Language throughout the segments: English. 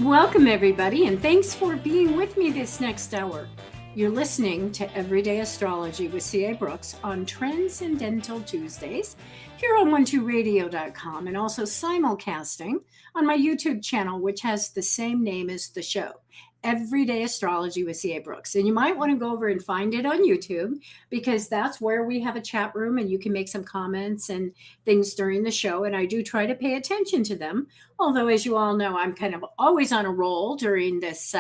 Welcome, everybody, and thanks for being with me this next hour. You're listening to Everyday Astrology with C.A. Brooks on Transcendental Tuesdays here on 12radio.com and also simulcasting on my YouTube channel, which has the same name as the show, Everyday Astrology with C.A. Brooks. And you might want to go over and find it on YouTube because that's where we have a chat room and you can make some comments and things during the show. And I do try to pay attention to them. Although, as you all know, I'm kind of always on a roll during this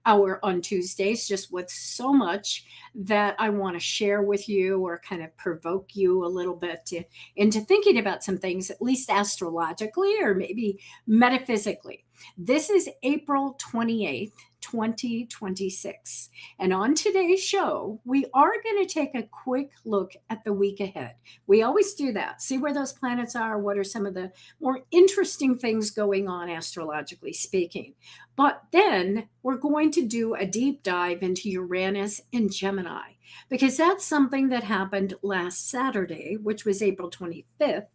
hour on Tuesdays, just with so much that I want to share with you or kind of provoke you a little bit into thinking about some things, at least astrologically or maybe metaphysically. This is April 28th. 2026. And on today's show, we are going to take a quick look at the week ahead. We always do that. See where those planets are. What are some of the more interesting things going on astrologically speaking? But then we're going to do a deep dive into Uranus and Gemini because that's something that happened last Saturday, which was April 25th.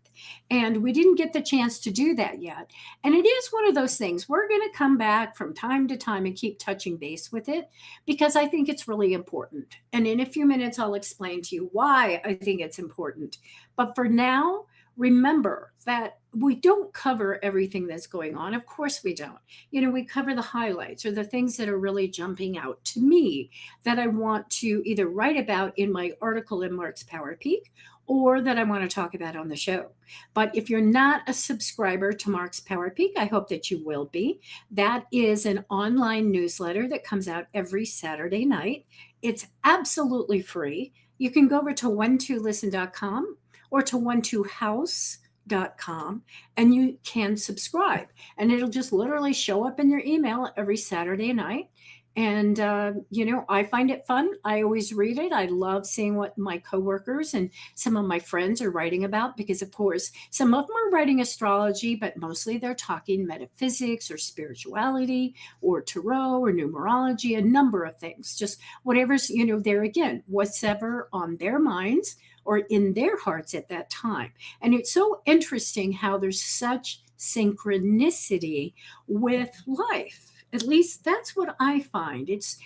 And we didn't get the chance to do that yet. And it is one of those things. We're going to come back from time to time and keep touching base with it because I think it's really important. And in a few minutes, I'll explain to you why I think it's important. But for now, remember that we don't cover everything that's going on. Of course we don't. We cover the highlights or the things that are really jumping out to me that I want to either write about in my article in Mark's Power Peak or that I want to talk about on the show. But if you're not a subscriber to Mark's Power Peak, I hope that you will be. That is an online newsletter that comes out every Saturday night. It's absolutely free. You can go over to 12listen.com or to 12house.com and you can subscribe. And it'll just literally show up in your email every Saturday night. And, I find it fun. I always read it. I love seeing what my coworkers and some of my friends are writing about because, of course, some of them are writing astrology, but mostly they're talking metaphysics or spirituality or tarot or numerology, a number of things, just whatever's, there again, whatever on their minds or in their hearts at that time. And it's so interesting how there's such synchronicity with life. At least that's what I find. It's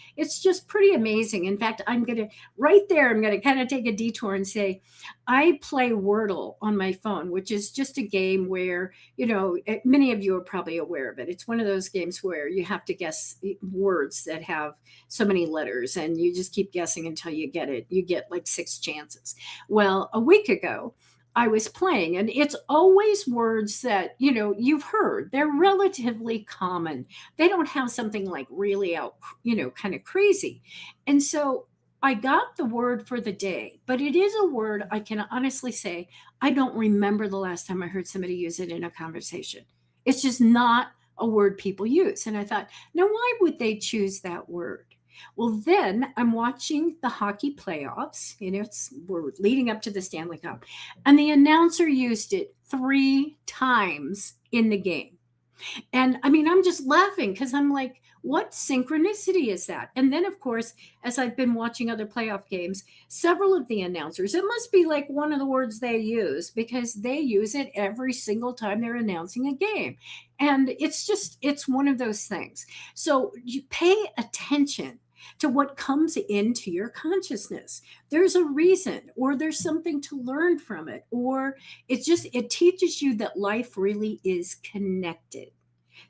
just pretty amazing. In fact, I'm going to kind of take a detour and say, I play Wordle on my phone, which is just a game where, many of you are probably aware of it. It's one of those games where you have to guess words that have so many letters and you just keep guessing until you get it. You get like 6 chances. Well, a week ago, I was playing, and it's always words that, you've heard. They're relatively common. They don't have something like really out, kind of crazy. And so I got the word for the day, but it is a word I can honestly say I don't remember the last time I heard somebody use it in a conversation. It's just not a word people use. And I thought, now why would they choose that word? Well, then I'm watching the hockey playoffs. We're leading up to the Stanley Cup. And the announcer used it 3 times in the game. And I'm just laughing because I'm like, what synchronicity is that? And then, of course, as I've been watching other playoff games, several of the announcers, it must be like one of the words they use because they use it every single time they're announcing a game. And it's one of those things. So you pay attention to what comes into your consciousness. There's a reason, or there's something to learn from it, or it teaches you that life really is connected.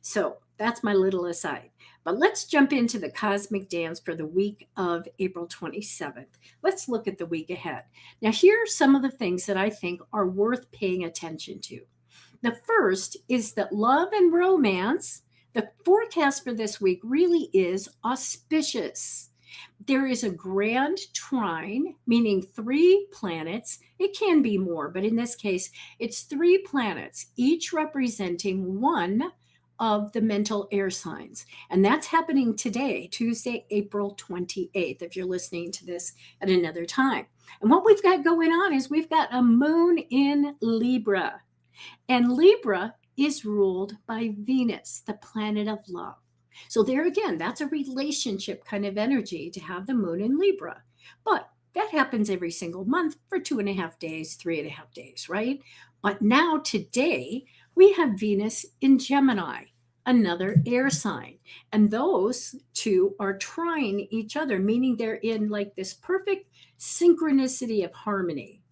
So that's my little aside. But let's jump into the cosmic dance for the week of April 27th. Let's look at the week ahead. Now, here are some of the things that I think are worth paying attention to. The first is that love and romance, the forecast for this week really is auspicious. There is a grand trine, meaning 3 planets. It can be more, but in this case, it's 3 planets, each representing one of the mental air signs. And that's happening today, Tuesday, April 28th, if you're listening to this at another time. And what we've got going on is we've got a moon in Libra. And Libra is ruled by Venus, the planet of love. So there again, that's a relationship kind of energy to have the moon in Libra. But that happens every single month for 2.5 days, 3.5 days, right? But now today, we have Venus in Gemini, another air sign. And those two are trying each other, meaning they're in like this perfect synchronicity of harmony.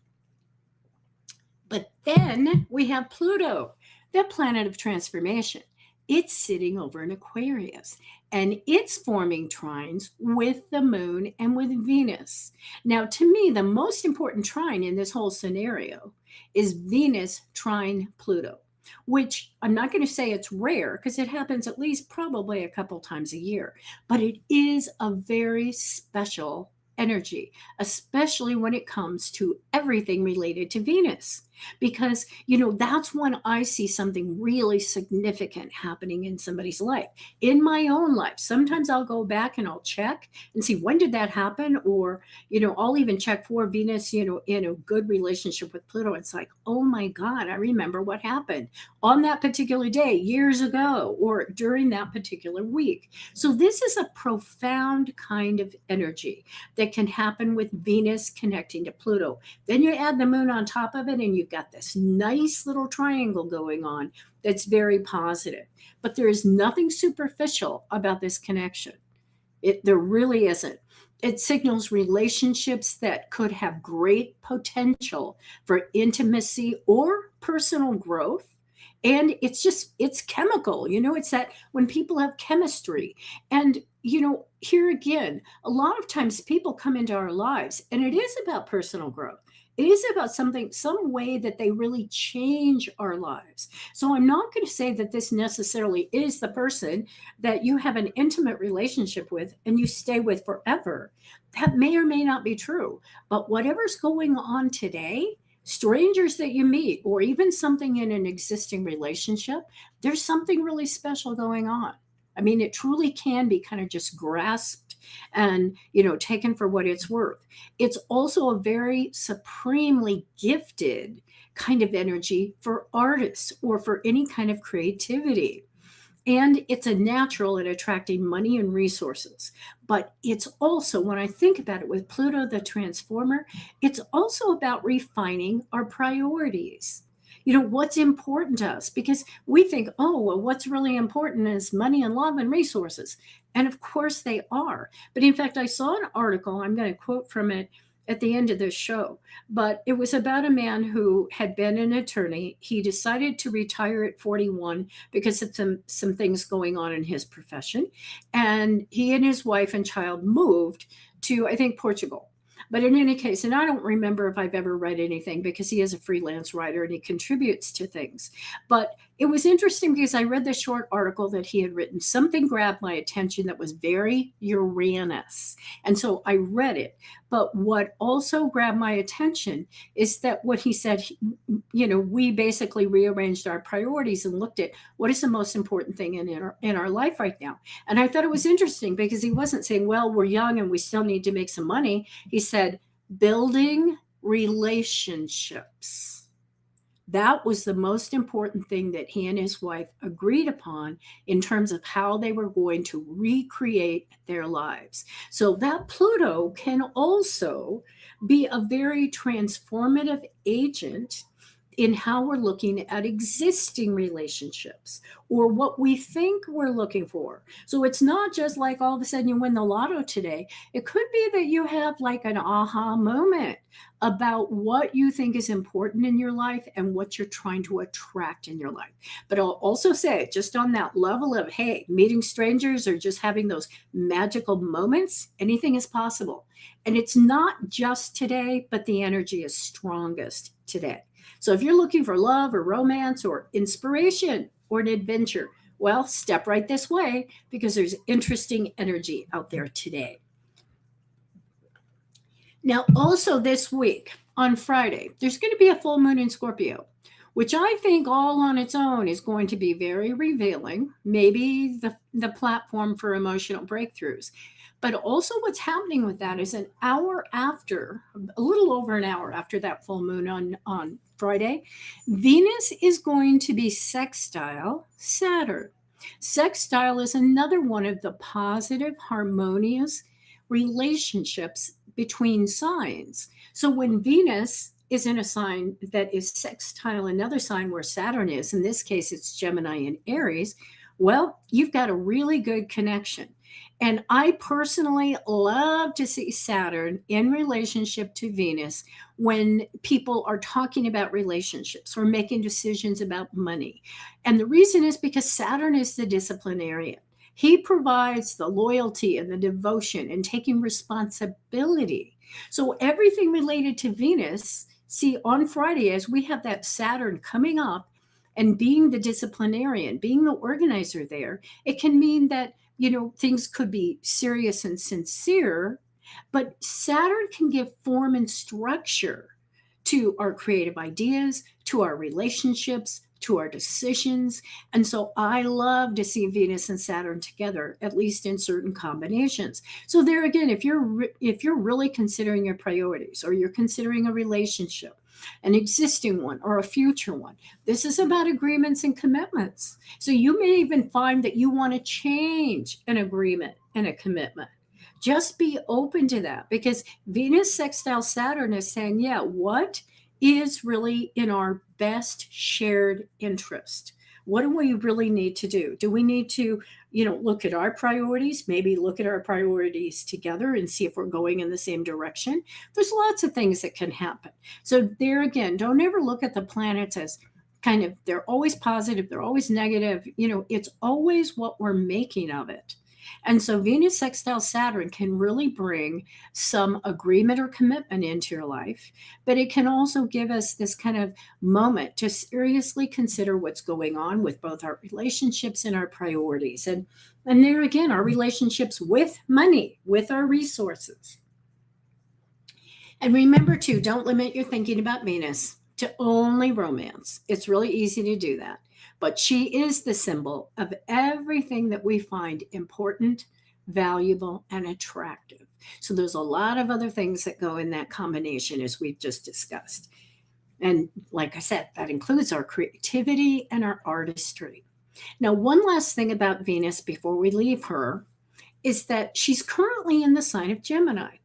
But then we have Pluto, the planet of transformation. It's sitting over in Aquarius and it's forming trines with the moon and with Venus. Now, to me, the most important trine in this whole scenario is Venus trine Pluto, which I'm not going to say it's rare because it happens at least probably a couple times a year, but it is a very special energy, especially when it comes to everything related to Venus. Because, that's when I see something really significant happening in somebody's life. In my own life, sometimes I'll go back and I'll check and see when did that happen? Or, I'll even check for Venus, in a good relationship with Pluto. It's like, oh my God, I remember what happened on that particular day years ago or during that particular week. So this is a profound kind of energy that can happen with Venus connecting to Pluto. Then you add the moon on top of it, and you've got this nice little triangle going on that's very positive. But there is nothing superficial about this connection. There really isn't. It signals relationships that could have great potential for intimacy or personal growth. And it's chemical, it's that when people have chemistry. And, here again, a lot of times people come into our lives and it is about personal growth. It is about some way that they really change our lives. So I'm not going to say that this necessarily is the person that you have an intimate relationship with and you stay with forever. That may or may not be true. But whatever's going on today, strangers that you meet, or even something in an existing relationship, there's something really special going on. I mean, it truly can be kind of just grasped and, taken for what it's worth. It's also a very supremely gifted kind of energy for artists or for any kind of creativity. And it's a natural at attracting money and resources. But it's also, when I think about it with Pluto, the transformer, it's also about refining our priorities. What's important to us? Because we think, oh, well, what's really important is money and love and resources. And of course they are. But in fact, I saw an article, I'm going to quote from it at the end of this show, but it was about a man who had been an attorney. He decided to retire at 41 because of some things going on in his profession. And he and his wife and child moved to, I think, Portugal. But in any case, and I don't remember if I've ever read anything because he is a freelance writer and he contributes to things. But it was interesting because I read this short article that he had written. Something grabbed my attention that was very Uranus. And so I read it. But what also grabbed my attention is that what he said, we basically rearranged our priorities and looked at what is the most important thing in our life right now. And I thought it was interesting because he wasn't saying, well, we're young and we still need to make some money. He said, building relationships. That was the most important thing that he and his wife agreed upon in terms of how they were going to recreate their lives. So that Pluto can also be a very transformative agent in how we're looking at existing relationships or what we think we're looking for. So it's not just like all of a sudden you win the lotto today. It could be that you have like an aha moment about what you think is important in your life and what you're trying to attract in your life. But I'll also say, just on that level of, hey, meeting strangers or just having those magical moments, anything is possible. And it's not just today, but the energy is strongest today. So if you're looking for love or romance or inspiration or an adventure, well, step right this way because there's interesting energy out there today. Now, also this week on Friday, there's going to be a full moon in Scorpio, which I think all on its own is going to be very revealing, maybe the platform for emotional breakthroughs. But also what's happening with that is an hour after, a little over an hour after that full moon on Friday, Venus is going to be sextile Saturn. Sextile is another one of the positive, harmonious relationships between signs. So when Venus is in a sign that is sextile another sign where Saturn is, in this case it's Gemini and Aries, Well, you've got a really good connection. And I personally love to see Saturn in relationship to Venus when people are talking about relationships or making decisions about money. And the reason is because Saturn is the disciplinarian. He provides the loyalty and the devotion and taking responsibility. So everything related to Venus, see, on Friday, as we have that Saturn coming up, and being the disciplinarian, being the organizer there, it can mean that, things could be serious and sincere, but Saturn can give form and structure to our creative ideas, to our relationships, to our decisions. And so I love to see Venus and Saturn together, at least in certain combinations. So there again, if you're really considering your priorities, or you're considering a relationship, an existing one or a future one, this is about agreements and commitments. So you may even find that you want to change an agreement and a commitment. Just be open to that, because Venus sextile Saturn is saying, yeah, what is really in our best shared interest? What do we really need to do? Do we need to, look at our priorities, maybe look at our priorities together and see if we're going in the same direction? There's lots of things that can happen. So there again, don't ever look at the planets as kind of, they're always positive, they're always negative. It's always what we're making of it. And so Venus sextile Saturn can really bring some agreement or commitment into your life, but it can also give us this kind of moment to seriously consider what's going on with both our relationships and our priorities. And there again, our relationships with money, with our resources. And remember too, don't limit your thinking about Venus to only romance. It's really easy to do that. But she is the symbol of everything that we find important, valuable, and attractive. So there's a lot of other things that go in that combination, as we've just discussed. And like I said, that includes our creativity and our artistry. Now, one last thing about Venus before we leave her is that she's currently in the sign of Gemini.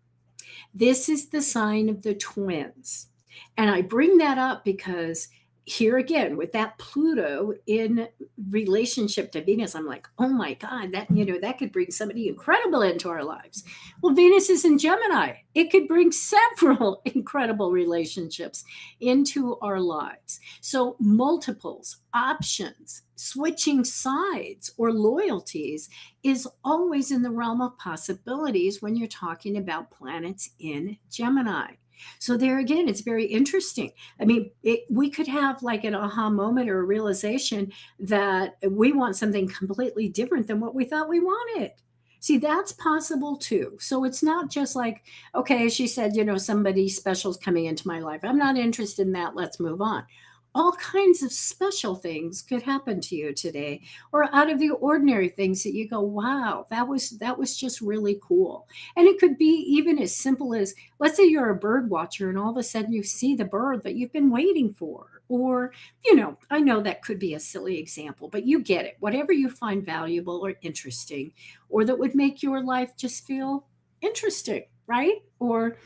This is the sign of the twins. And I bring that up because here again, with that Pluto in relationship to Venus, I'm like, oh my God, that could bring somebody incredible into our lives. Well, Venus is in Gemini. It could bring several incredible relationships into our lives. So multiples, options, switching sides or loyalties is always in the realm of possibilities when you're talking about planets in Gemini. So there again, it's very interesting. I mean, we could have like an aha moment or a realization that we want something completely different than what we thought we wanted. See, that's possible too. So it's not just like, okay, she said, somebody special's coming into my life. I'm not interested in that. Let's move on. All kinds of special things could happen to you today, or out of the ordinary things that you go, wow, that was just really cool. And it could be even as simple as, let's say you're a bird watcher and all of a sudden you see the bird that you've been waiting for. Or, I know that could be a silly example, but you get it. Whatever you find valuable or interesting, or that would make your life just feel interesting, right? Or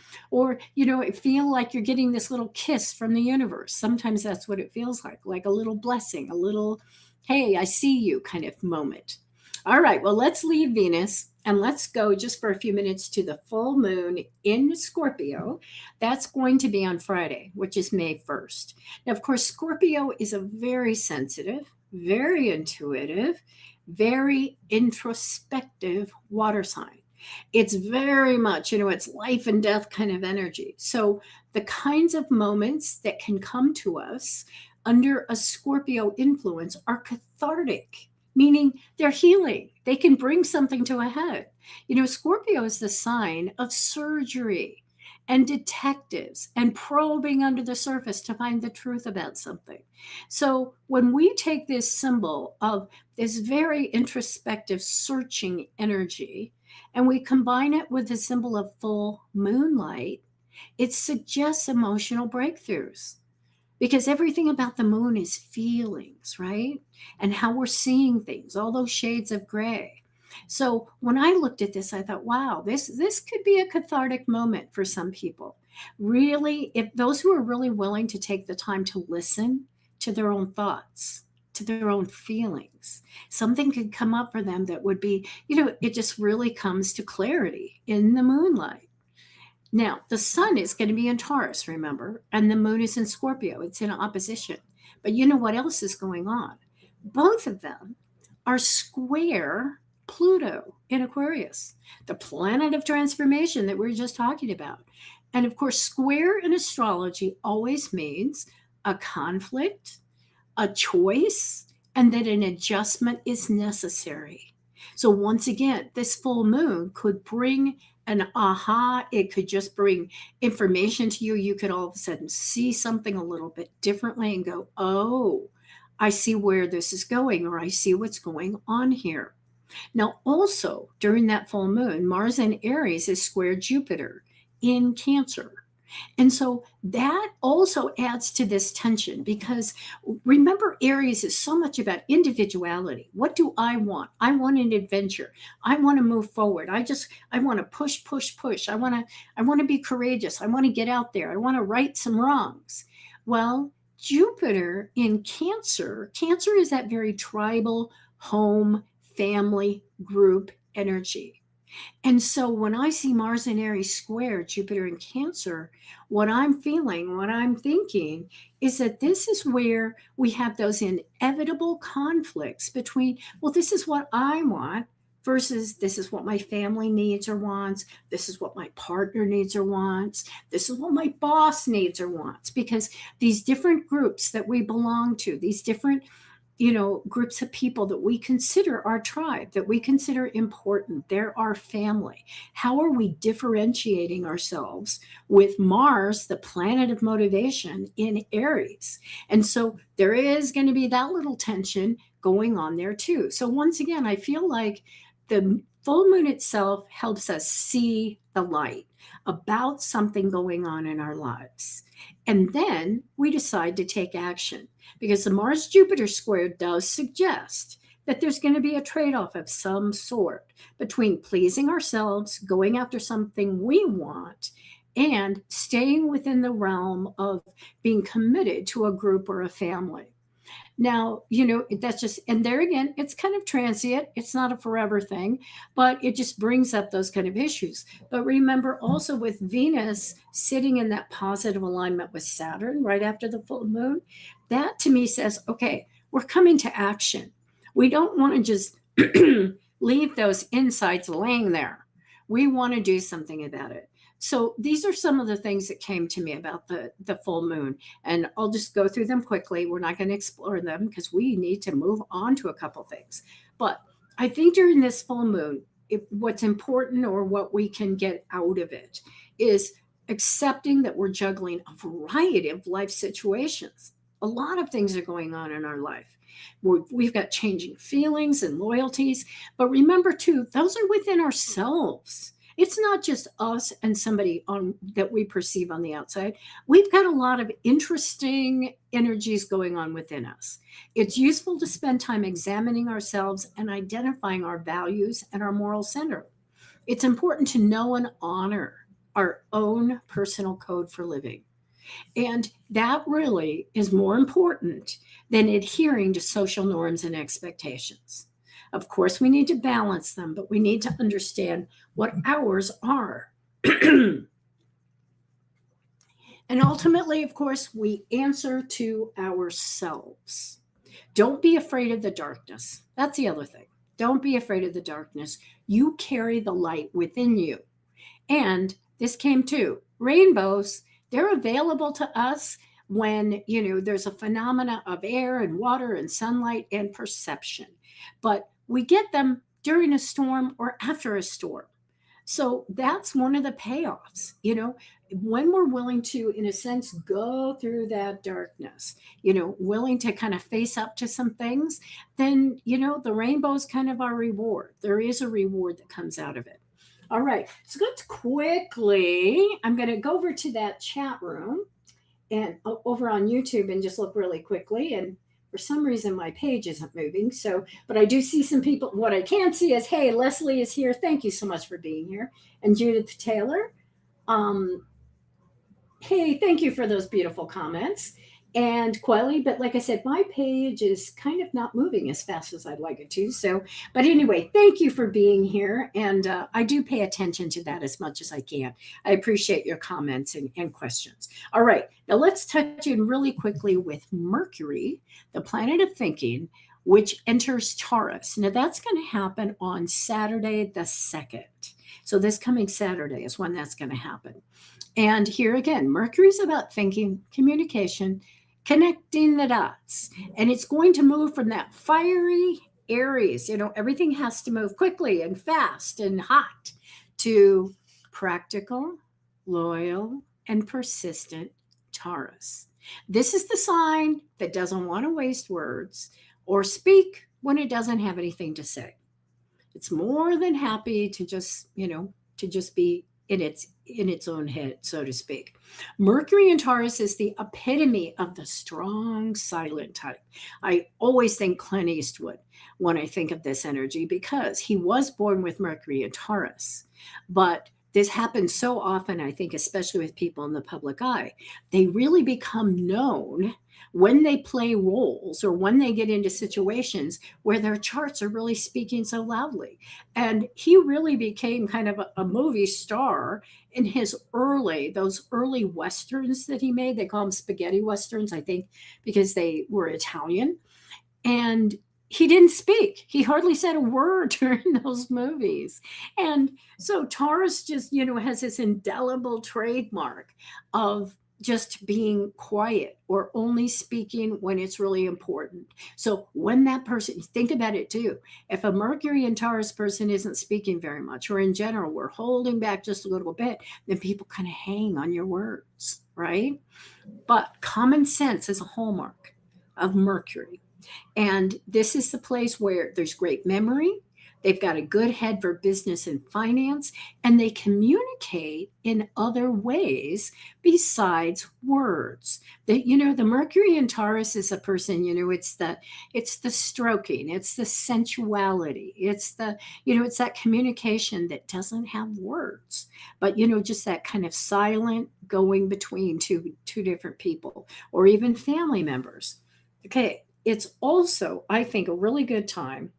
feel like you're getting this little kiss from the universe. Sometimes that's what it feels like a little blessing, a little, hey, I see you kind of moment. All right, well, let's leave Venus and let's go just for a few minutes to the full moon in Scorpio. That's going to be on Friday, which is May 1st. Now, of course, Scorpio is a very sensitive, very intuitive, very introspective water sign. It's very much, it's life and death kind of energy. So the kinds of moments that can come to us under a Scorpio influence are cathartic, meaning they're healing. They can bring something to a head. Scorpio is the sign of surgery and detectives and probing under the surface to find the truth about something. So when we take this symbol of this very introspective, searching energy, and we combine it with the symbol of full moonlight, it suggests emotional breakthroughs, because everything about the moon is feelings, right? And how we're seeing things, all those shades of gray. So when I looked at this, I thought, wow, this could be a cathartic moment for some people. Really, if those who are really willing to take the time to listen to their own thoughts, to their own feelings. Something could come up for them that would be, it just really comes to clarity in the moonlight. Now, the sun is going to be in Taurus, remember, and the moon is in Scorpio. It's in opposition. But you know what else is going on? Both of them are square Pluto in Aquarius, the planet of transformation that we were just talking about. And of course, square in astrology always means a conflict, a choice, and that an adjustment is necessary. So, once again, this full moon could bring an aha. It could just bring information to you. You could all of a sudden see something a little bit differently and go, oh, I see where this is going, or I see what's going on here. Now, also during that full moon, Mars in Aries is square Jupiter in Cancer. And so that also adds to this tension because remember, Aries is so much about individuality. What do I want? I want an adventure. I want to move forward. I want to push, push, push. I want to be courageous. I want to get out there. I want to right some wrongs. Well, Jupiter in Cancer is that very tribal, home, family, group energy. And so when I see Mars in Aries square Jupiter in Cancer, what I'm feeling, what I'm thinking is that this is where we have those inevitable conflicts between, well, this is what I want versus this is what my family needs or wants. This is what my partner needs or wants. This is what my boss needs or wants. Because these different groups that we belong to, these different groups of people that we consider our tribe, that we consider important, they're our family. How are we differentiating ourselves with Mars, the planet of motivation, in Aries? And so there is going to be that little tension going on there too. So once again, I feel like the full moon itself helps us see the light about something going on in our lives. And then we decide to take action because the Mars Jupiter square does suggest that there's going to be a trade-off of some sort between pleasing ourselves, going after something we want, and staying within the realm of being committed to a group or a family. Now, that's just, and there again, it's kind of transient. It's not a forever thing, but it just brings up those kind of issues. But remember also with Venus sitting in that positive alignment with Saturn right after the full moon, that to me says, okay, we're coming to action. We don't want to just leave those insights laying there. We want to do something about it. So these are some of the things that came to me about the full moon. And I'll just go through them quickly. We're not going to explore them because we need to move on to a couple things. But I think during this full moon, what's important or what we can get out of it is accepting that we're juggling a variety of life situations. A lot of things are going on in our life. We've got changing feelings and loyalties. But remember, too, those are within ourselves. It's not just us and somebody that we perceive on the outside. We've got a lot of interesting energies going on within us. It's useful to spend time examining ourselves and identifying our values and our moral center. It's important to know and honor our own personal code for living. And that really is more important than adhering to social norms and expectations. Of course, we need to balance them, but we need to understand what ours are. And ultimately, of course, we answer to ourselves. Don't be afraid of the darkness. That's the other thing. Don't be afraid of the darkness. You carry the light within you. And this came too. Rainbows, they're available to us when, there's a phenomena of air and water and sunlight and perception. But we get them during a storm or after a storm. So that's one of the payoffs, when we're willing to, in a sense, go through that darkness, willing to kind of face up to some things, then, the rainbow is kind of our reward. There is a reward that comes out of it. All right. So let's quickly, I'm going to go over to that chat room and over on YouTube and just look really quickly. And for some reason, my page isn't moving. But I do see some people. What I can see is, hey, Leslie is here. Thank you so much for being here. And Judith Taylor. Hey, thank you for those beautiful comments. and Quelly. But like I said, my page is kind of not moving as fast as I'd like it to. So, but anyway, thank you for being here. And I do pay attention to that as much as I can. I appreciate your comments and questions. All right, now let's touch in really quickly with Mercury, the planet of thinking, which enters Taurus. Now that's going to happen on Saturday the 2nd. So this coming Saturday is when that's going to happen. And here again, Mercury's about thinking, communication, connecting the dots. And it's going to move from that fiery Aries, everything has to move quickly and fast and hot, to practical, loyal, and persistent Taurus. This is the sign that doesn't want to waste words or speak when it doesn't have anything to say. It's more than happy to just, to just be in its own head, so to speak. Mercury in Taurus is the epitome of the strong, silent type. I always think Clint Eastwood when I think of this energy, because he was born with Mercury in Taurus. But this happens so often, I think, especially with people in the public eye. They really become known when they play roles or when they get into situations where their charts are really speaking so loudly. And he really became kind of a movie star in those early Westerns that he made. They call them spaghetti Westerns, I think, because they were Italian. And he didn't speak. He hardly said a word during those movies. And so Taurus just, has this indelible trademark of just being quiet or only speaking when it's really important. So when that person, think about it too. If a Mercury and Taurus person isn't speaking very much, or in general, we're holding back just a little bit, then people kind of hang on your words, right? But common sense is a hallmark of Mercury. And this is the place where there's great memory. They've got a good head for business and finance, and they communicate in other ways besides words. The Mercury in Taurus is a person, it's the stroking, it's the sensuality, it's it's that communication that doesn't have words, but just that kind of silent going between two different people or even family members. Okay. It's also, I think, a really good time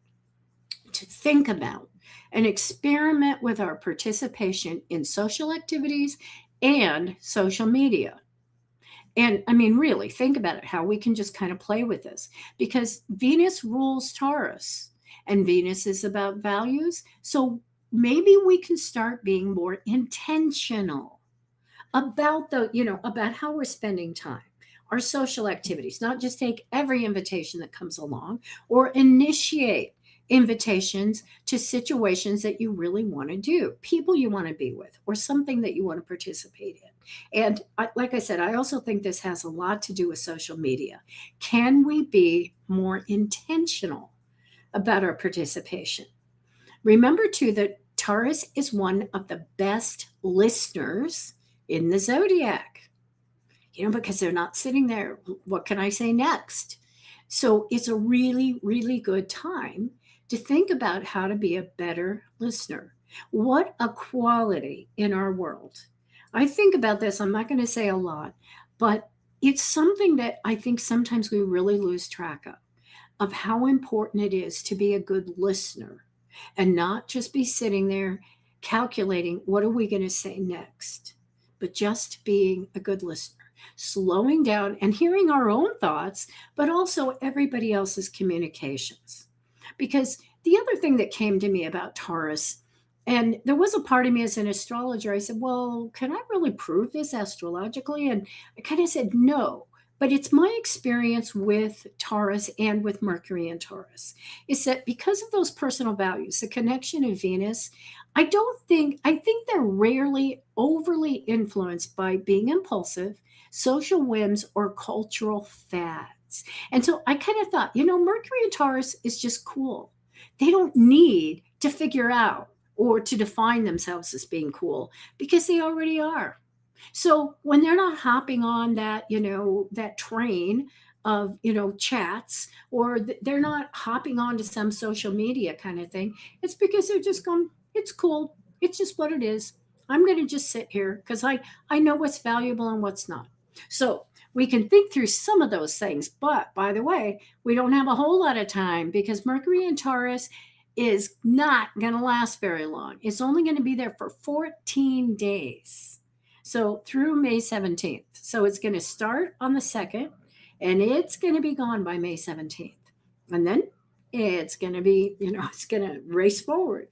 to think about and experiment with our participation in social activities and social media. And I mean, really, think about it, how we can just kind of play with this, because Venus rules Taurus and Venus is about values. So maybe we can start being more intentional about about how we're spending time, our social activities, not just take every invitation that comes along or initiate invitations to situations that you really want to do, people you want to be with, or something that you want to participate in. And like I said, I also think this has a lot to do with social media. Can we be more intentional about our participation? Remember, too, that Taurus is one of the best listeners in the zodiac, because they're not sitting there. What can I say next? So it's a really, really good time to think about how to be a better listener. What a quality in our world. I think about this, I'm not going to say a lot, but it's something that I think sometimes we really lose track of how important it is to be a good listener and not just be sitting there calculating what are we going to say next, but just being a good listener, slowing down and hearing our own thoughts, but also everybody else's communications. Because the other thing that came to me about Taurus, and there was a part of me as an astrologer, I said, well, can I really prove this astrologically? And I kind of said, no. But it's my experience with Taurus and with Mercury and Taurus is that because of those personal values, the connection of Venus, I think they're rarely overly influenced by being impulsive, social whims, or cultural fads. And so I kind of thought, Mercury and Taurus is just cool. They don't need to figure out or to define themselves as being cool because they already are. So when they're not hopping on that train of, chats, or they're not hopping on to some social media kind of thing, it's because they're just going, it's cool. It's just what it is. I'm going to just sit here because I know what's valuable and what's not. So we can think through some of those things. But by the way, we don't have a whole lot of time because Mercury in Taurus is not going to last very long. It's only going to be there for 14 days. So through May 17th. So it's going to start on the 2nd and it's going to be gone by May 17th. And then it's going to be, it's going to race forward.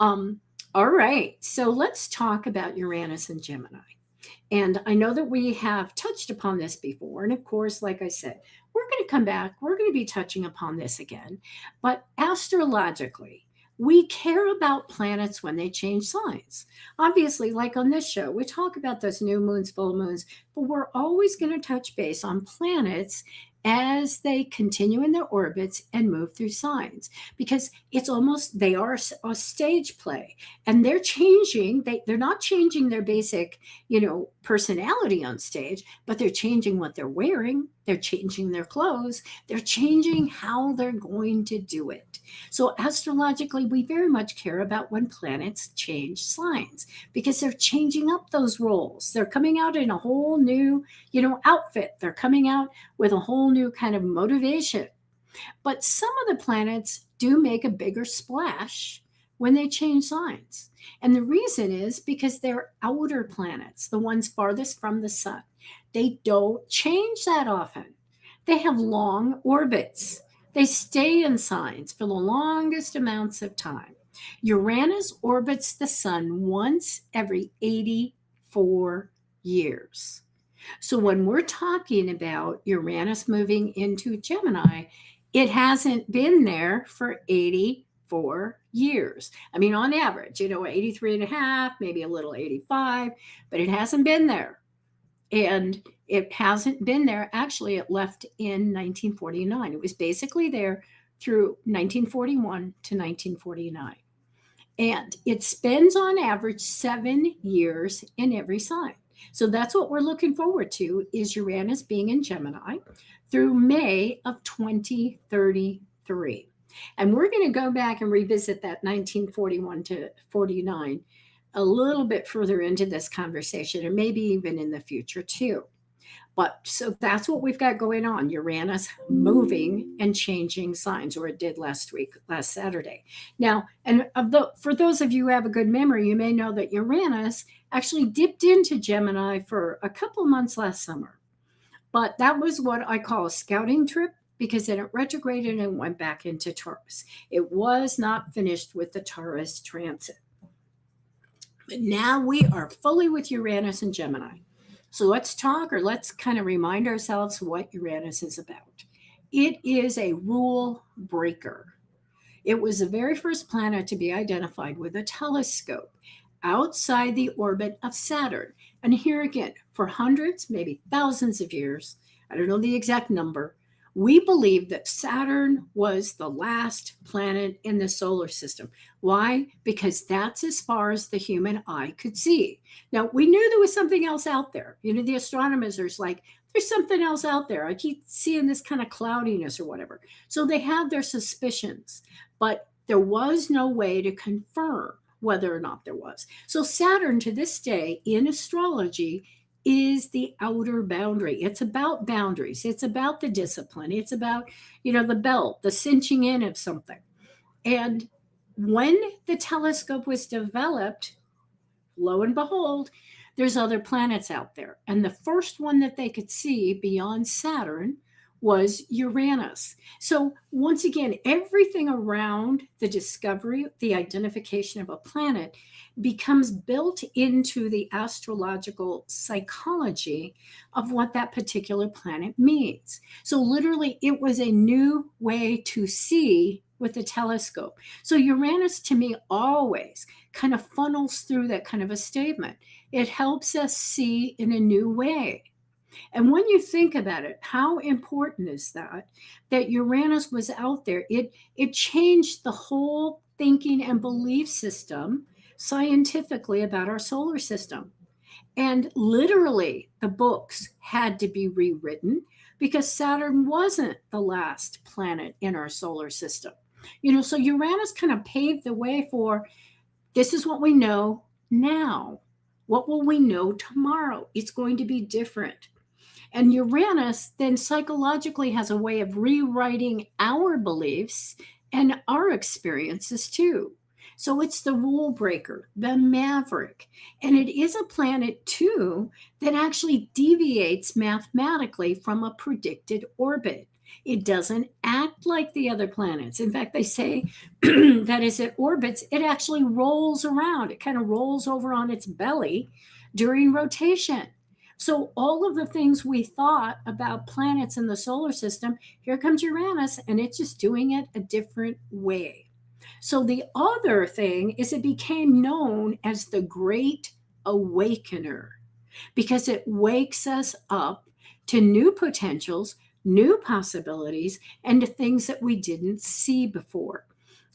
All right. So let's talk about Uranus and Gemini. And I know that we have touched upon this before. And of course, like I said, we're going to come back. We're going to be touching upon this again. But astrologically, we care about planets when they change signs. Obviously, like on this show, we talk about those new moons, full moons, but we're always going to touch base on planets as they continue in their orbits and move through signs, because it's almost, they are a stage play and they're changing. They're not changing their basic, personality on stage, but they're changing what they're wearing. They're changing their clothes. They're changing how they're going to do it. So astrologically, we very much care about when planets change signs because they're changing up those roles. They're coming out in a whole new, outfit. They're coming out with a whole new kind of motivation. But some of the planets do make a bigger splash when they change signs. And the reason is because they're outer planets, the ones farthest from the sun. They don't change that often. They have long orbits. They stay in signs for the longest amounts of time. Uranus orbits the sun once every 84 years. So when we're talking about Uranus moving into Gemini, it hasn't been there for 84 years. I mean, on average, 83 and a half, maybe a little 85, but it hasn't been there. And it hasn't been there. Actually, it left in 1949. It was basically there through 1941 to 1949. And it spends on average 7 years in every sign. So that's what we're looking forward to, is Uranus being in Gemini through May of 2033. And we're going to go back and revisit that 1941 to 49 a little bit further into this conversation, and maybe even in the future too. But so that's what we've got going on. Uranus moving and changing signs, or it did last Saturday. Now, and for those of you who have a good memory, you may know that Uranus actually dipped into Gemini for a couple months last summer. But that was what I call a scouting trip, because then it retrograded and went back into Taurus. It was not finished with the Taurus transit. But now we are fully with Uranus and Gemini. So let's talk, or let's kind of remind ourselves what Uranus is about. It is a rule breaker. It was the very first planet to be identified with a telescope outside the orbit of Saturn. And here again, for hundreds, maybe thousands of years, I don't know the exact number, we believed that Saturn was the last planet in the solar system. Why? Because that's as far as the human eye could see. Now, we knew there was something else out there. The astronomers are like, there's something else out there. I keep seeing this kind of cloudiness or whatever. So they had their suspicions, but there was no way to confirm whether or not there was. So Saturn, to this day, in astrology, is the outer boundary. It's about boundaries. It's about the discipline. It's about, the belt, the cinching in of something. And when the telescope was developed, lo and behold, there's other planets out there. And the first one that they could see beyond Saturn was Uranus. So once again, everything around the discovery, the identification of a planet becomes built into the astrological psychology of what that particular planet means. So literally, it was a new way to see with the telescope. So Uranus, to me, always kind of funnels through that kind of a statement. It helps us see in a new way. And when you think about it, how important is that Uranus was out there? It changed the whole thinking and belief system scientifically about our solar system. And literally, the books had to be rewritten because Saturn wasn't the last planet in our solar system. So Uranus kind of paved the way for, this is what we know now. What will we know tomorrow? It's going to be different. And Uranus then psychologically has a way of rewriting our beliefs and our experiences too. So it's the rule breaker, the maverick. And it is a planet too that actually deviates mathematically from a predicted orbit. It doesn't act like the other planets. In fact, they say that as it orbits, it actually rolls around. It kind of rolls over on its belly during rotation. So, all of the things we thought about planets in the solar system, here comes Uranus, and it's just doing it a different way. So, the other thing is it became known as the Great Awakener because it wakes us up to new potentials, new possibilities, and to things that we didn't see before.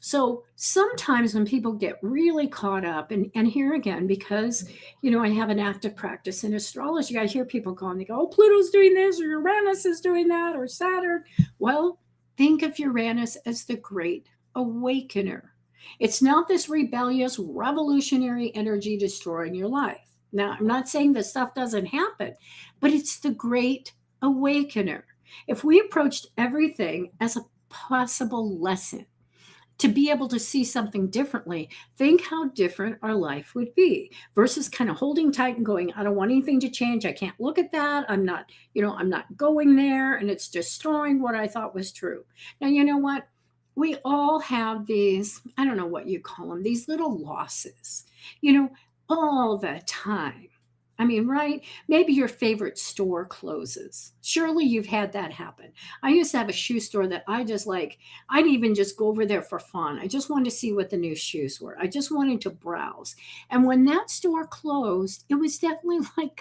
So sometimes when people get really caught up, and here again, because I have an active practice in astrology, I hear people going, they go, oh, Pluto's doing this, or Uranus is doing that, or Saturn. Well, think of Uranus as the Great Awakener. It's not this rebellious, revolutionary energy destroying your life. Now, I'm not saying this stuff doesn't happen, but it's the Great Awakener. If we approached everything as a possible lesson, to be able to see something differently, think how different our life would be versus kind of holding tight and going, I don't want anything to change. I can't look at that. I'm not going there, and it's destroying what I thought was true. Now, you know what? We all have these, I don't know what you call them, these little losses, all the time. I mean, right? Maybe your favorite store closes. Surely you've had that happen. I used to have a shoe store that I just like, I'd even just go over there for fun. I just wanted to see what the new shoes were. I just wanted to browse. And when that store closed, it was definitely like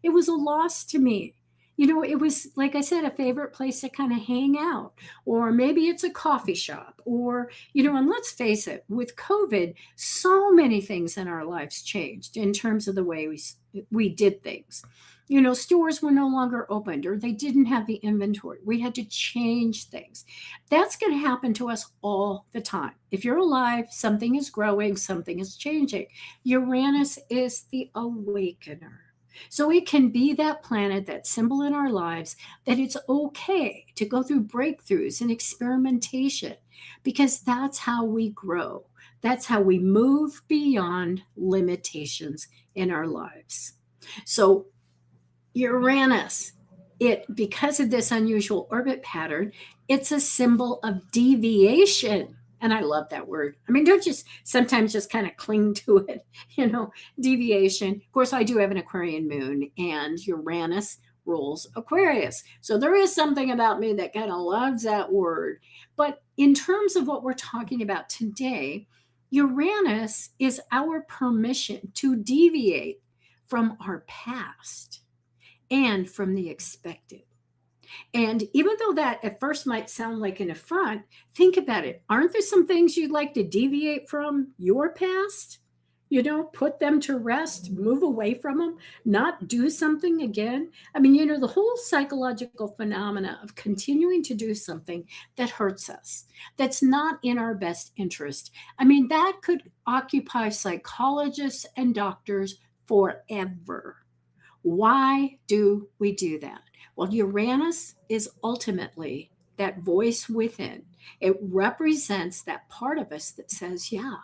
it was a loss to me. It was, like I said, a favorite place to kind of hang out, or maybe it's a coffee shop, or, and let's face it, with COVID, so many things in our lives changed in terms of the way we did things. Stores were no longer opened, or they didn't have the inventory. We had to change things. That's going to happen to us all the time. If you're alive, something is growing, something is changing. Uranus is the awakener. So it can be that planet, that symbol in our lives, that it's okay to go through breakthroughs and experimentation, because that's how we grow. That's how we move beyond limitations in our lives. So Uranus, because of this unusual orbit pattern, it's a symbol of deviation. And I love that word. I mean, don't just sometimes just kind of cling to it, deviation. Of course, I do have an Aquarian moon, and Uranus rules Aquarius. So there is something about me that kind of loves that word. But in terms of what we're talking about today, Uranus is our permission to deviate from our past and from the expected. And even though that at first might sound like an affront, think about it. Aren't there some things you'd like to deviate from your past? Put them to rest, move away from them, not do something again. I mean, the whole psychological phenomena of continuing to do something that hurts us, that's not in our best interest. I mean, that could occupy psychologists and doctors forever. Why do we do that? Well, Uranus is ultimately that voice within. It represents that part of us that says, yeah,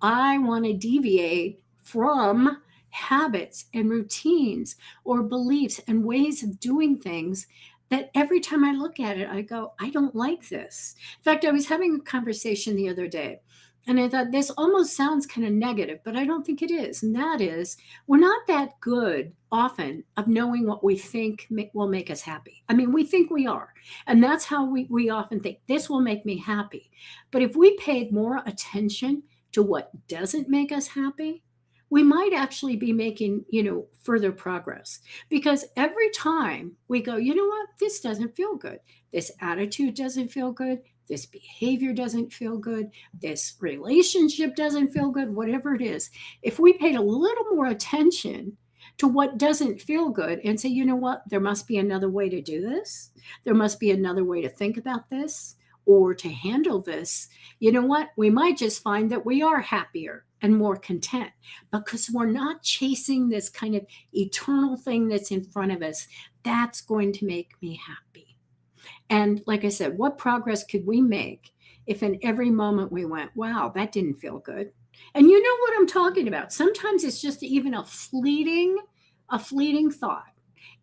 I want to deviate from habits and routines or beliefs and ways of doing things that every time I look at it, I go, I don't like this. In fact, I was having a conversation the other day, and I thought this almost sounds kind of negative, but I don't think it is. And that is, we're not that good often of knowing what we think will make us happy. I mean, we think we are. And that's how we often think, this will make me happy. But if we paid more attention to what doesn't make us happy, we might actually be making, further progress. Because every time we go, you know what, this doesn't feel good. This attitude doesn't feel good. This behavior doesn't feel good. This relationship doesn't feel good, whatever it is. If we paid a little more attention to what doesn't feel good and say, you know what, there must be another way to do this. There must be another way to think about this or to handle this. You know what, we might just find that we are happier. and more content, because we're not chasing this kind of eternal thing that's in front of us. That's going to make me happy. And like I said, what progress could we make if in every moment we went, wow, that didn't feel good? And you know what I'm talking about. Sometimes it's just even a fleeting thought.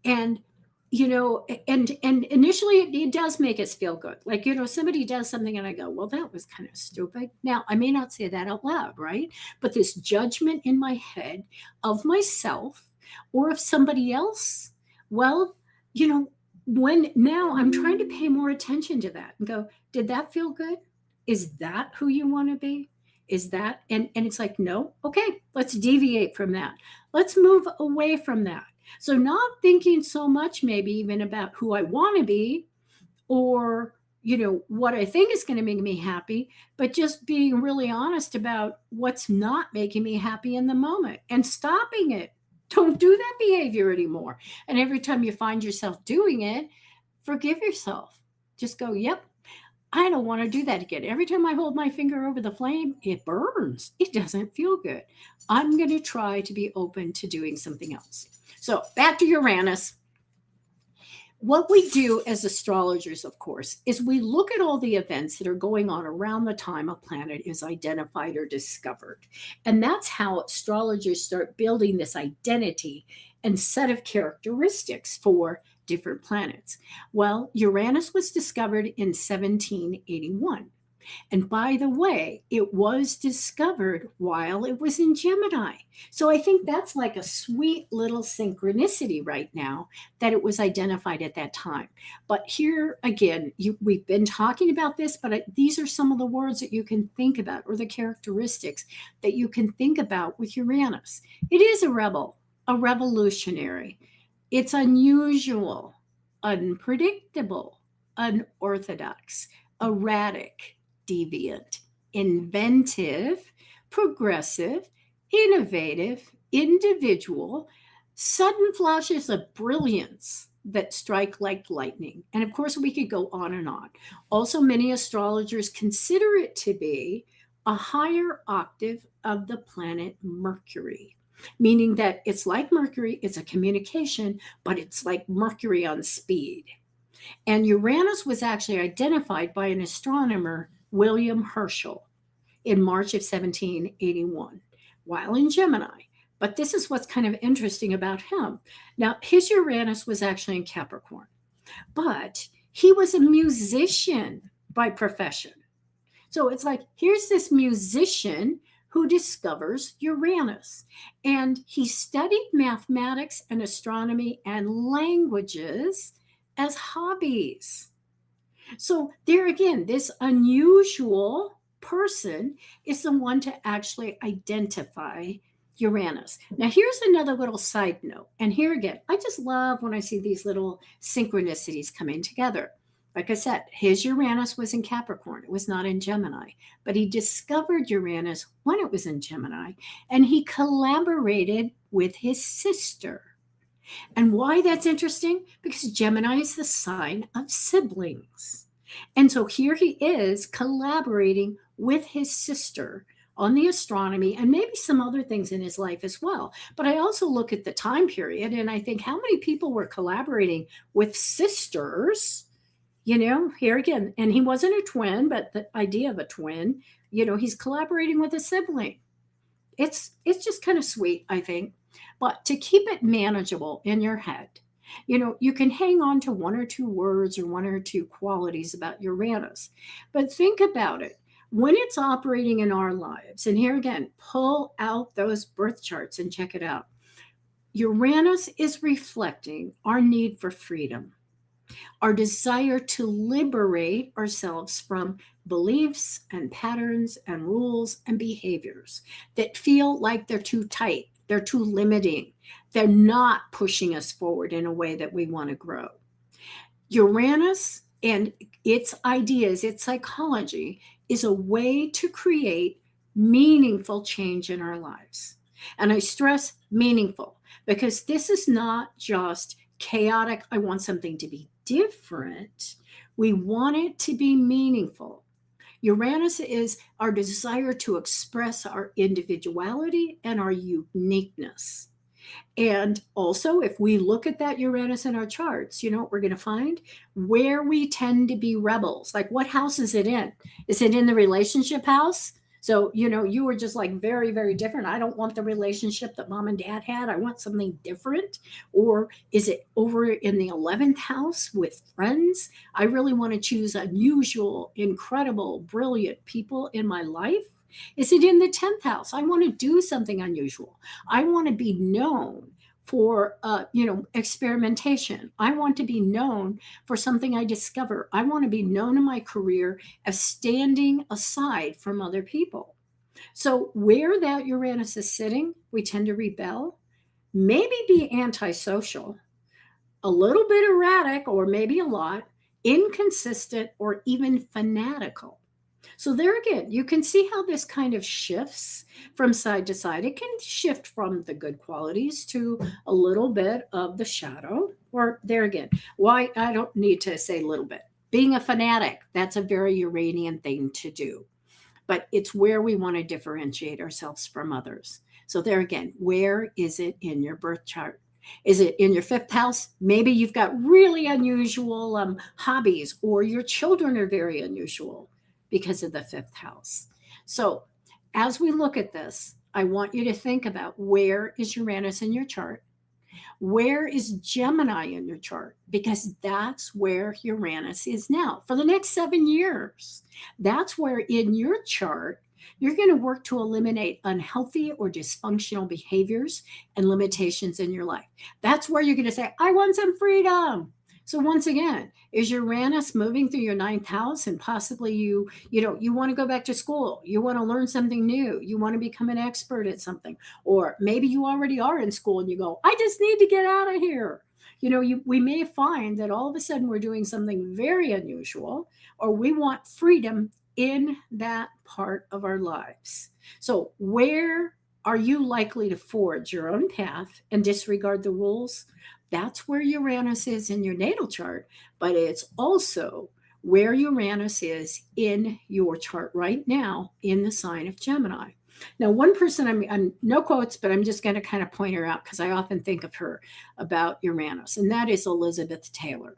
And and initially it does make us feel good. Like, somebody does something and I go, well, that was kind of stupid. Now, I may not say that out loud, right? But this judgment in my head of myself or of somebody else, well, you know, when now I'm trying to pay more attention to that and go, did that feel good? Is that who you want to be? Is that, and it's like, no, okay, let's deviate from that. Let's move away from that. So not thinking so much maybe even about who I want to be or, what I think is going to make me happy, but just being really honest about what's not making me happy in the moment and stopping it. Don't do that behavior anymore. And every time you find yourself doing it, forgive yourself. Just go, yep, I don't want to do that again. Every time I hold my finger over the flame, it burns. It doesn't feel good. I'm going to try to be open to doing something else. So back to Uranus. What we do as astrologers, of course, is we look at all the events that are going on around the time a planet is identified or discovered. And that's how astrologers start building this identity and set of characteristics for different planets. Well, Uranus was discovered in 1781. And by the way, it was discovered while it was in Gemini. So I think that's like a sweet little synchronicity right now that it was identified at that time. But here again, we've been talking about this, but these are some of the words that you can think about or the characteristics that you can think about with Uranus. It is a rebel, a revolutionary. It's unusual, unpredictable, unorthodox, erratic, deviant, inventive, progressive, innovative, individual, sudden flashes of brilliance that strike like lightning. And of course, we could go on and on. Also, many astrologers consider it to be a higher octave of the planet Mercury, meaning that it's like Mercury, it's a communication, but it's like Mercury on speed. And Uranus was actually identified by an astronomer, William Herschel, in March of 1781, while in Gemini. But this is what's kind of interesting about him. Now, his Uranus was actually in Capricorn, but he was a musician by profession. So it's like, here's this musician who discovers Uranus. And he studied mathematics and astronomy and languages as hobbies. So there again, this unusual person is the one to actually identify Uranus. Now, here's another little side note. And here again, I just love when I see these little synchronicities coming together. Like I said, his Uranus was in Capricorn. It was not in Gemini. But he discovered Uranus when it was in Gemini. And he collaborated with his sister. And why that's interesting? Because Gemini is the sign of siblings. And so here he is collaborating with his sister on the astronomy and maybe some other things in his life as well. But I also look at the time period and I think how many people were collaborating with sisters, here again. And he wasn't a twin, but the idea of a twin, he's collaborating with a sibling. It's just kind of sweet, I think. But to keep it manageable in your head, you can hang on to one or two words or one or two qualities about Uranus. But think about it. When it's operating in our lives, and here again, pull out those birth charts and check it out. Uranus is reflecting our need for freedom, our desire to liberate ourselves from beliefs and patterns and rules and behaviors that feel like they're too tight. They're too limiting. They're not pushing us forward in a way that we want to grow. Uranus and its ideas, its psychology, is a way to create meaningful change in our lives. And I stress meaningful because this is not just chaotic. I want something to be different. We want it to be meaningful. Uranus is our desire to express our individuality and our uniqueness. And also, if we look at that Uranus in our charts, you know what we're going to find? Where we tend to be rebels. Like, what house is it in? Is it in the relationship house? So, you know, you were just like very, very different. I don't want the relationship that mom and dad had. I want something different. Or is it over in the 11th house with friends? I really want to choose unusual, incredible, brilliant people in my life. Is it in the 10th house? I want to do something unusual. I want to be known for experimentation. I want to be known for something I discover. I want to be known in my career as standing aside from other people. So where that Uranus is sitting, we tend to rebel, maybe be antisocial, a little bit erratic, or maybe a lot, inconsistent, or even fanatical. So there again, you can see how this kind of shifts from side to side. It can shift from the good qualities to a little bit of the shadow. Or there again, why I don't need to say little bit. Being a fanatic, that's a very Uranian thing to do. But it's where we want to differentiate ourselves from others. So there again, where is it in your birth chart? Is it in your fifth house? Maybe you've got really unusual hobbies, or your children are very unusual because of the fifth house. So, as we look at this, I want you to think about, where is Uranus in your chart? Where is Gemini in your chart? Because that's where Uranus is now for the next 7 years. That's where in your chart you're going to work to eliminate unhealthy or dysfunctional behaviors and limitations in your life. That's where you're going to say, I want some freedom. So once again, is Uranus moving through your ninth house, and possibly you want to go back to school, you want to learn something new, you want to become an expert at something, or maybe you already are in school and you go, I just need to get out of here. We may find that all of a sudden we're doing something very unusual, or we want freedom in that part of our lives. So where are you likely to forge your own path and disregard the rules? That's where Uranus is in your natal chart, but it's also where Uranus is in your chart right now in the sign of Gemini. Now, one person, I'm no quotes, but I'm just going to kind of point her out because I often think of her about Uranus, and that is Elizabeth Taylor,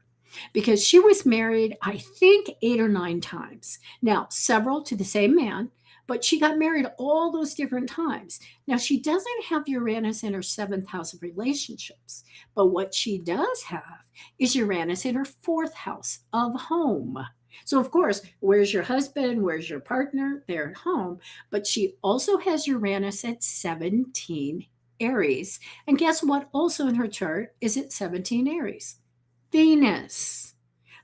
because she was married, I think, 8 or 9 times. Now, several to the same man, but she got married all those different times. Now, she doesn't have Uranus in her 7th house of relationships, but what she does have is Uranus in her 4th house of home. So, of course, where's your husband? Where's your partner? They're at home. But she also has Uranus at 17 Aries. And guess what? Also in her chart is at 17 Aries? Venus,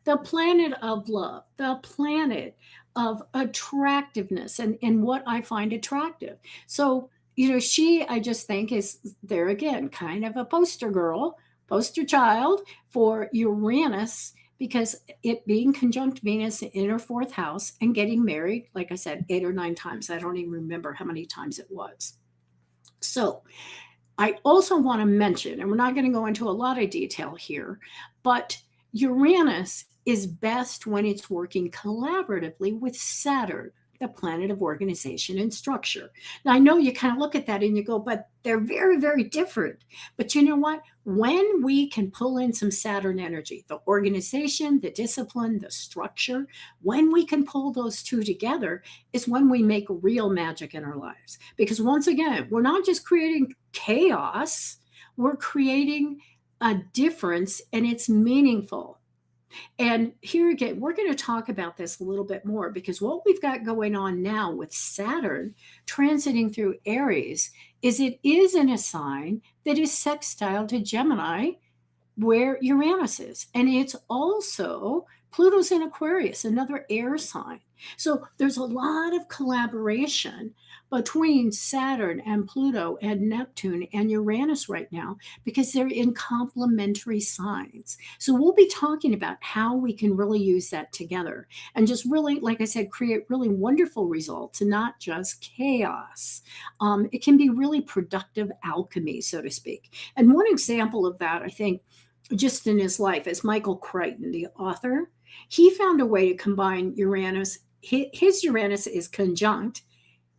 the planet of love, the planet of attractiveness, and what I find attractive. So, she, I just think, is there again, kind of a poster girl, poster child for Uranus, because it being conjunct Venus in her 4th house and getting married, like I said, 8 or 9 times. I don't even remember how many times it was. So, I also want to mention, and we're not going to go into a lot of detail here, but Uranus is best when it's working collaboratively with Saturn, the planet of organization and structure. Now, I know you kind of look at that and you go, but they're very, very different. But you know what? When we can pull in some Saturn energy, the organization, the discipline, the structure, when we can pull those two together is when we make real magic in our lives. Because once again, we're not just creating chaos, we're creating a difference, and it's meaningful. And here again, we're going to talk about this a little bit more, because what we've got going on now with Saturn transiting through Aries is it is in a sign that is sextile to Gemini, where Uranus is. And it's also Pluto's in Aquarius, another air sign. So there's a lot of collaboration between Saturn and Pluto and Neptune and Uranus right now, because they're in complementary signs. So we'll be talking about how we can really use that together and just really, like I said, create really wonderful results and not just chaos. It can be really productive alchemy, so to speak. And one example of that, I think, just in his life, is Michael Crichton, the author. He found a way to combine Uranus his Uranus is conjunct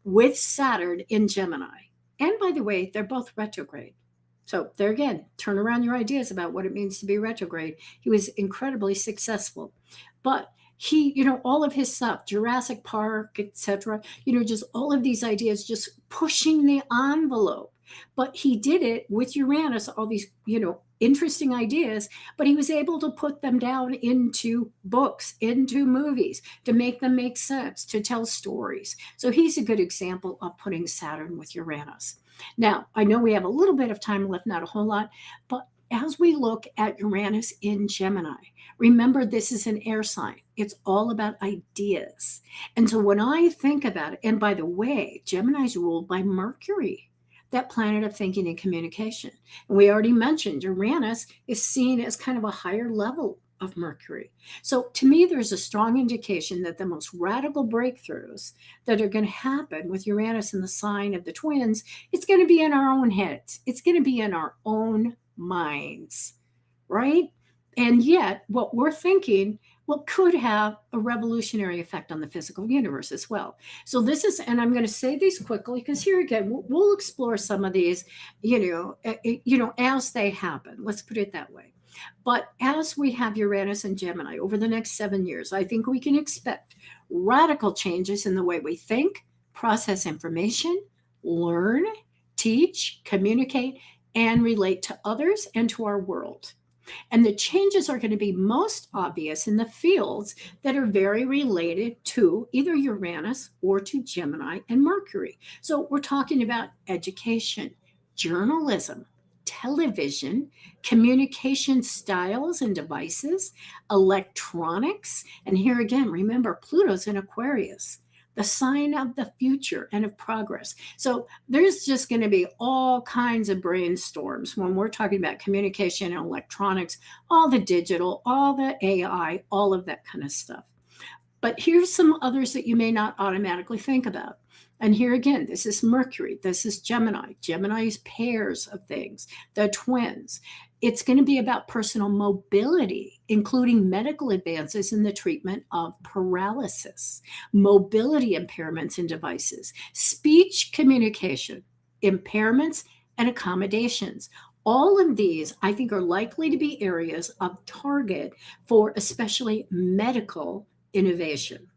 with Saturn in Gemini. And by the way, they're both retrograde. So there again, turn around your ideas about what it means to be retrograde. He was incredibly successful. But he, all of his stuff, Jurassic Park, etc., just all of these ideas, just pushing the envelope. But he did it with Uranus, all these, interesting ideas, but he was able to put them down into books, into movies, to make them make sense, to tell stories. So he's a good example of putting Saturn with Uranus. Now, I know we have a little bit of time left, not a whole lot, but as we look at Uranus in Gemini, remember this is an air sign. It's all about ideas. And so when I think about it, and by the way, Gemini is ruled by Mercury, that planet of thinking and communication. And we already mentioned Uranus is seen as kind of a higher level of Mercury. So to me, there's a strong indication that the most radical breakthroughs that are going to happen with Uranus in the sign of the twins, it's going to be in our own heads. It's going to be in our own minds, right? And yet what we're thinking, could have a revolutionary effect on the physical universe as well. So this is, and I'm going to say these quickly because here again, we'll explore some of these, as they happen. Let's put it that way. But as we have Uranus and Gemini over the next 7 years, I think we can expect radical changes in the way we think, process information, learn, teach, communicate, and relate to others and to our world. And the changes are going to be most obvious in the fields that are very related to either Uranus or to Gemini and Mercury. So we're talking about education, journalism, television, communication styles and devices, electronics. And here again, remember, Pluto's in Aquarius, the sign of the future and of progress. So there's just going to be all kinds of brainstorms when we're talking about communication and electronics, all the digital, all the AI, all of that kind of stuff. But here's some others that you may not automatically think about. And here again, this is Mercury, this is Gemini. Gemini's pairs of things, the twins. It's going to be about personal mobility, including medical advances in the treatment of paralysis, mobility impairments in devices, speech communication, impairments, and accommodations. All of these, I think, are likely to be areas of target for especially medical innovation.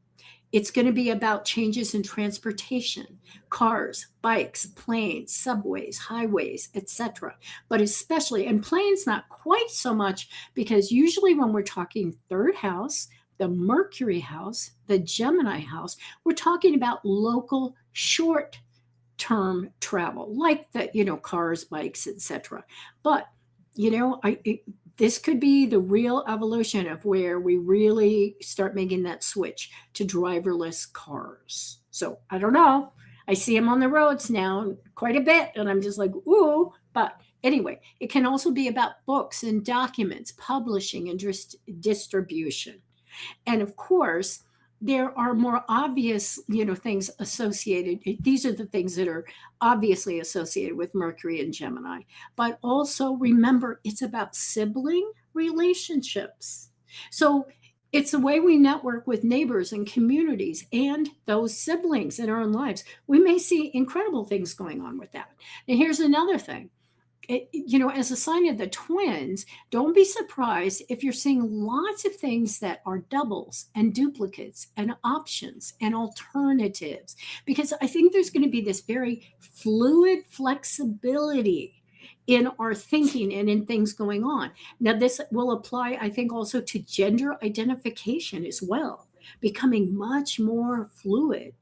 It's going to be about changes in transportation, cars, bikes, planes, subways, highways, etc. But especially, and planes not quite so much, because usually when we're talking third house, the Mercury house, the Gemini house, we're talking about local short-term travel, like the, cars, bikes, etc. But, this could be the real evolution of where we really start making that switch to driverless cars. So I don't know. I see them on the roads now quite a bit, and I'm just like, ooh. But anyway, it can also be about books and documents, publishing and distribution. And of course, there are more obvious, things associated. These are the things that are obviously associated with Mercury and Gemini. But also remember, it's about sibling relationships. So it's the way we network with neighbors and communities and those siblings in our own lives. We may see incredible things going on with that. And here's another thing. As a sign of the twins, don't be surprised if you're seeing lots of things that are doubles and duplicates and options and alternatives, because I think there's going to be this very fluid flexibility in our thinking and in things going on. Now, this will apply, I think, also to gender identification as well, becoming much more fluid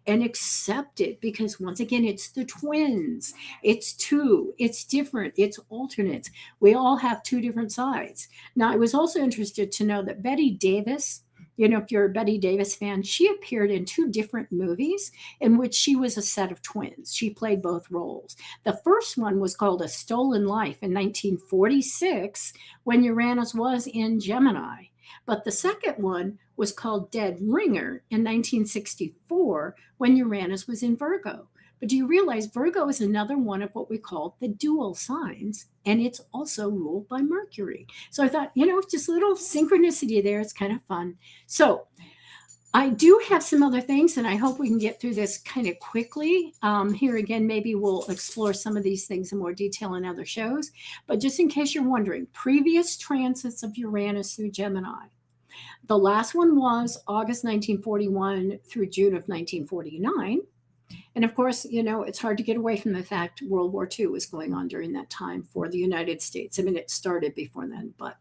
and accepted, because once again, it's the twins. It's two, it's different, it's alternates. We all have two different sides. Now, I was also interested to know that Betty Davis, if you're a Betty Davis fan, she appeared in 2 different movies in which she was a set of twins. She played both roles. The first one was called A Stolen Life in 1946, when Uranus was in Gemini. But the second one was called Dead Ringer in 1964, when Uranus was in Virgo. But do you realize Virgo is another one of what we call the dual signs, and it's also ruled by Mercury. So I thought, just a little synchronicity there. It's kind of fun. So I do have some other things, and I hope we can get through this kind of quickly. Here again, maybe we'll explore some of these things in more detail in other shows. But just in case you're wondering, previous transits of Uranus through Gemini. The last one was August 1941 through June of 1949. And of course, it's hard to get away from the fact World War II was going on during that time for the United States. I mean, it started before then, but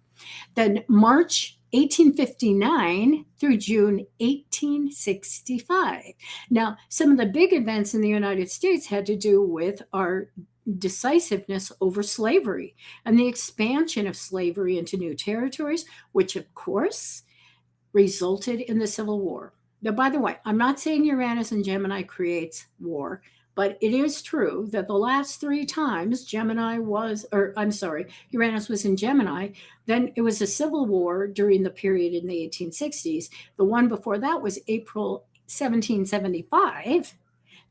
then March 1859 through June 1865. Now, some of the big events in the United States had to do with our decisiveness over slavery and the expansion of slavery into new territories, which of course resulted in the Civil War. Now, by the way, I'm not saying Uranus and Gemini creates war, but it is true that the last 3 times Uranus was in Gemini, then it was a civil war during the period in the 1860s. The one before that was April 1775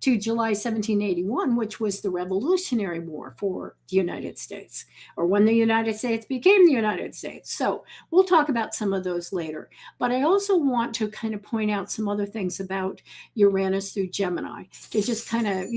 to July 1781, which was the Revolutionary War for the United States, or when the United States became the United States. So we'll talk about some of those later. But I also want to kind of point out some other things about Uranus through Gemini to just kind of,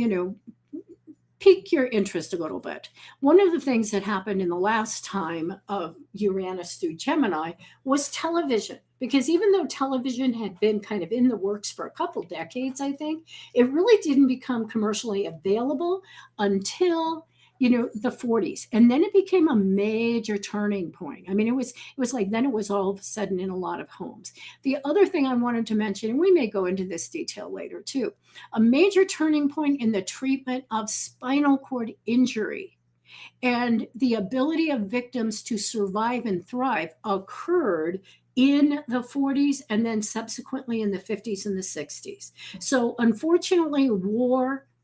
pique your interest a little bit. One of the things that happened in the last time of Uranus through Gemini was television. Because even though television had been kind of in the works for a couple decades, I think, it really didn't become commercially available until, the 40s. And then it became a major turning point. I mean, it was like then it was all of a sudden in a lot of homes. The other thing I wanted to mention, and we may go into this detail later too, a major turning point in the treatment of spinal cord injury and the ability of victims to survive and thrive occurred in the 40s and then subsequently in the 50s and the 60s. So unfortunately,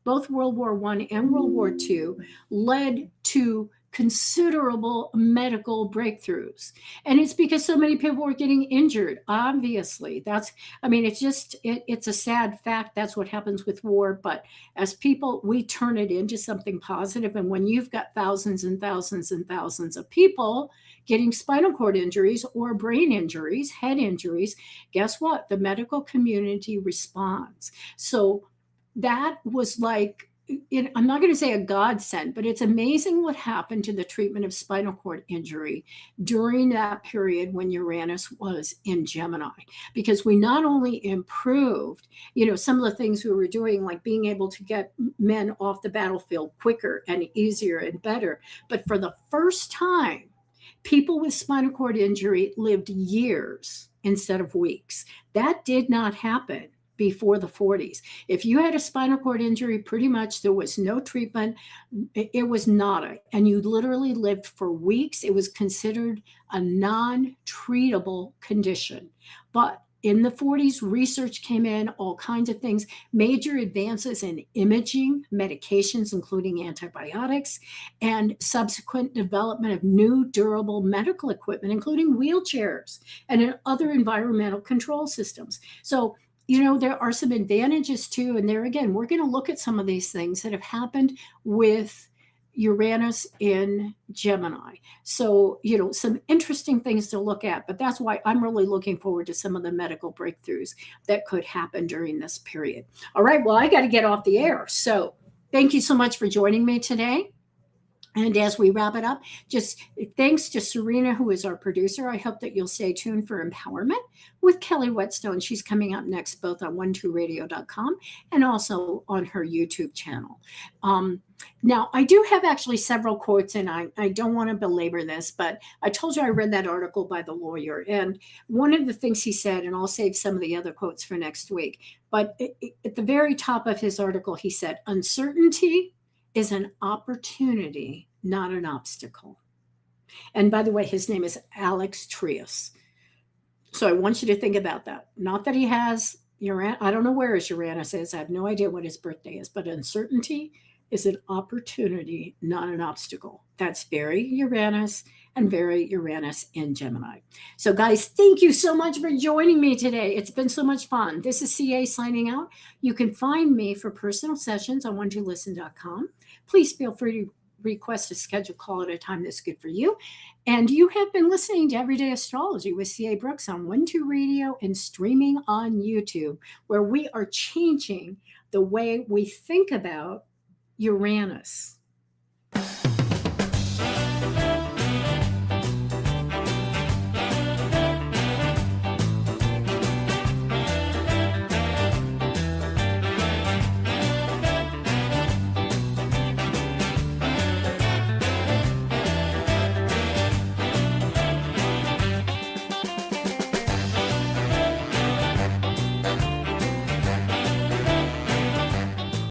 both World War I and World War II, led to considerable medical breakthroughs. And it's because so many people were getting injured, obviously. It's a sad fact. That's what happens with war. But as people, we turn it into something positive. And when you've got thousands and thousands and thousands of people getting spinal cord injuries or brain injuries, head injuries, guess what? The medical community responds. So that was like, I'm not going to say a godsend, but it's amazing what happened to the treatment of spinal cord injury during that period when Uranus was in Gemini, because we not only improved, some of the things we were doing, like being able to get men off the battlefield quicker and easier and better, but for the first time, people with spinal cord injury lived years instead of weeks. That did not happen before the 40s. If you had a spinal cord injury, pretty much there was no treatment. It was nada. And you literally lived for weeks. It was considered a non-treatable condition. But in the 40s, research came in, all kinds of things, major advances in imaging, medications, including antibiotics, and subsequent development of new durable medical equipment, including wheelchairs and other environmental control systems. So there are some advantages too. And there again, we're going to look at some of these things that have happened with Uranus in Gemini. So, some interesting things to look at, but that's why I'm really looking forward to some of the medical breakthroughs that could happen during this period. All right. Well, I got to get off the air. So thank you so much for joining me today. And as we wrap it up, just thanks to Serena, who is our producer. I hope that you'll stay tuned for Empowerment with Kelly Whetstone. She's coming up next, both on 12radio.com and also on her YouTube channel. Now, I do have actually several quotes, and I don't want to belabor this, but I told you I read that article by the lawyer. And one of the things he said, and I'll save some of the other quotes for next week, but at the very top of his article, he said, uncertainty is an opportunity, not an obstacle. And by the way, his name is Alex Trius. So I want you to think about that. Not that he has Uranus. I don't know where his Uranus is. I have no idea what his birthday is, but uncertainty is an opportunity, not an obstacle. That's very Uranus and very Uranus in Gemini. So guys, thank you so much for joining me today. It's been so much fun. This is CA signing out. You can find me for personal sessions on 12listen.com. Please feel free to request a scheduled call at a time that's good for you. And you have been listening to Everyday Astrology with C.A. Brooks on 1-2 Radio and streaming on YouTube, where we are changing the way we think about Uranus.